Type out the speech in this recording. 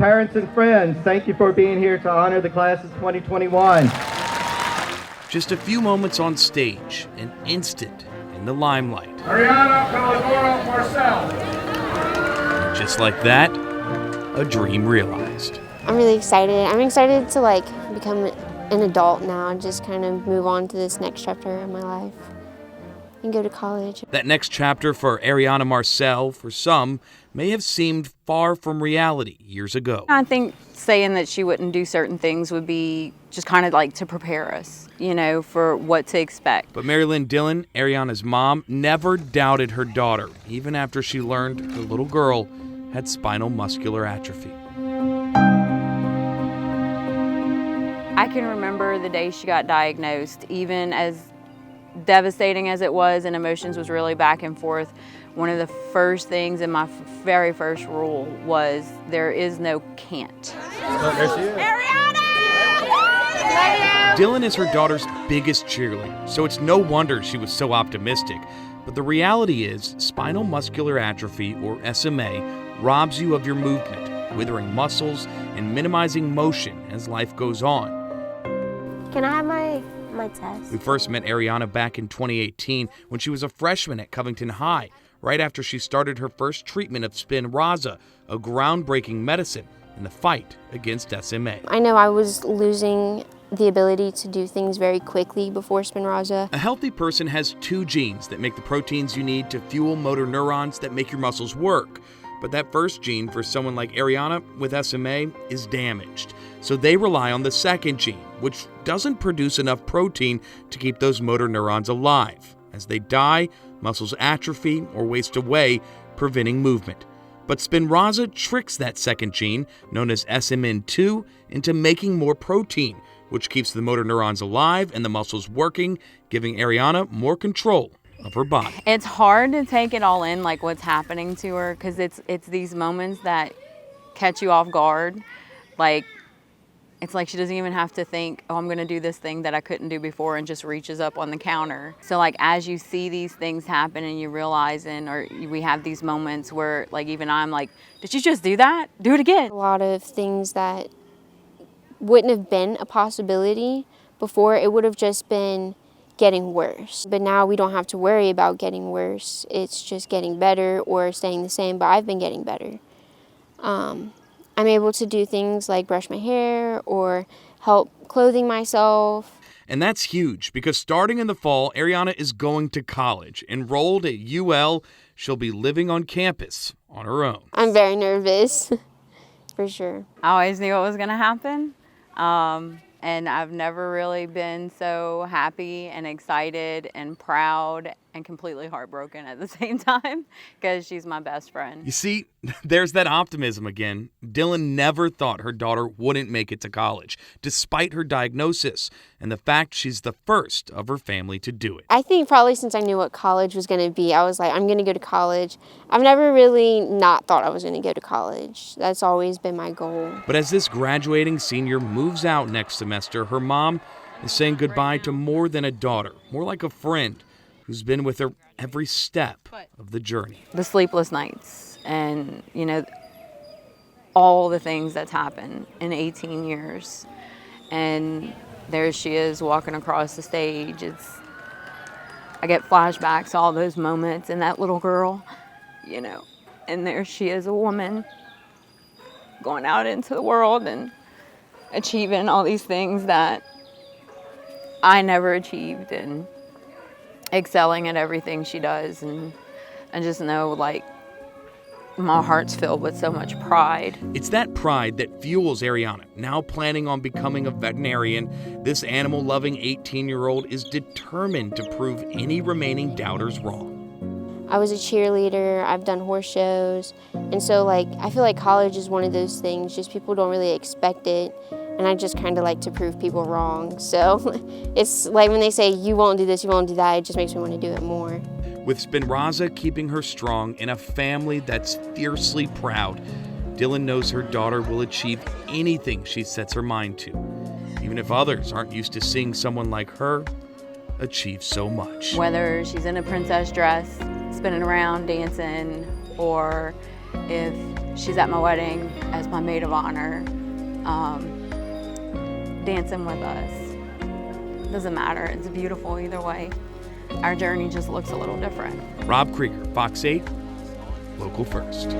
parents and friends, thank you for being here to honor the class of 2021. Just a few moments on stage, an instant in the limelight. Ariana Calagoro Marcel. Just like that, a dream realized. I'm really excited. I'm excited to become an adult now and just kind of move on to this next chapter of my life and go to college. That next chapter for Ariana Marcel, for some, may have seemed far from reality years ago. I think saying that she wouldn't do certain things would be just kind of like to prepare us, for what to expect. But Mary Lynn Dillon, Ariana's mom, never doubted her daughter, even after she learned her little girl had spinal muscular atrophy. I can remember the day she got diagnosed, even as devastating as it was and emotions was really back and forth. One of the first things in my very first rule was there is no can't. Oh, there she is. Ariana! Dylan is her daughter's biggest cheerleader, so it's no wonder she was so optimistic. But the reality is, spinal muscular atrophy, or SMA, robs you of your movement, withering muscles and minimizing motion as life goes on. Can I have my test? We first met Ariana back in 2018 when she was a freshman at Covington High, right after she started her first treatment of Spinraza, a groundbreaking medicine in the fight against SMA. I know I was losing the ability to do things very quickly before Spinraza. A healthy person has two genes that make the proteins you need to fuel motor neurons that make your muscles work. But that first gene for someone like Ariana with SMA is damaged. So they rely on the second gene, which doesn't produce enough protein to keep those motor neurons alive. As they die, muscles atrophy or waste away, preventing movement. But Spinraza tricks that second gene, known as SMN2, into making more protein, which keeps the motor neurons alive and the muscles working, giving Ariana more control of her body. It's hard to take it all in, like what's happening to her, because it's these moments that catch you off guard. It's like she doesn't even have to think, oh, I'm going to do this thing that I couldn't do before, and just reaches up on the counter. So as you see these things happen and you realize, we have these moments where even I'm like, did you just do that? Do it again. A lot of things that wouldn't have been a possibility before, it would have just been getting worse. But now we don't have to worry about getting worse. It's just getting better or staying the same, but I've been getting better. I'm able to do things like brush my hair or help clothing myself. And that's huge because starting in the fall, Ariana is going to college. Enrolled at UL, she'll be living on campus on her own. I'm very nervous, for sure. I always knew it was going to happen. And I've never really been so happy and excited and proud and completely heartbroken at the same time, because she's my best friend. You see, there's that optimism again. Dylan never thought her daughter wouldn't make it to college, despite her diagnosis and the fact she's the first of her family to do it. I think probably since I knew what college was going to be, I was like, I'm going to go to college. I've never really not thought I was going to go to college. That's always been my goal. But as this graduating senior moves out next semester, her mom is saying goodbye to more than a daughter, more like a friend who's been with her every step of the journey. The sleepless nights and, all the things that's happened in 18 years. And there she is walking across the stage. I get flashbacks to all those moments and that little girl, and there she is, a woman going out into the world and achieving all these things that I never achieved, and excelling at everything she does. And I just know my heart's filled with so much pride. It's that pride that fuels Ariana, now planning on becoming a veterinarian. This animal-loving 18-year-old is determined to prove any remaining doubters wrong. I was a cheerleader, I've done horse shows, and so I feel like college is one of those things, just people don't really expect it, and I just kind of like to prove people wrong. So it's like when they say, you won't do this, you won't do that, it just makes me want to do it more. With Spinraza keeping her strong in a family that's fiercely proud, Dylan knows her daughter will achieve anything she sets her mind to, even if others aren't used to seeing someone like her achieve so much. Whether she's in a princess dress, spinning around, dancing, or if she's at my wedding as my maid of honor, dancing with us. Doesn't matter. It's beautiful either way. Our journey just looks a little different. Rob Krieger, Fox 8, Local First.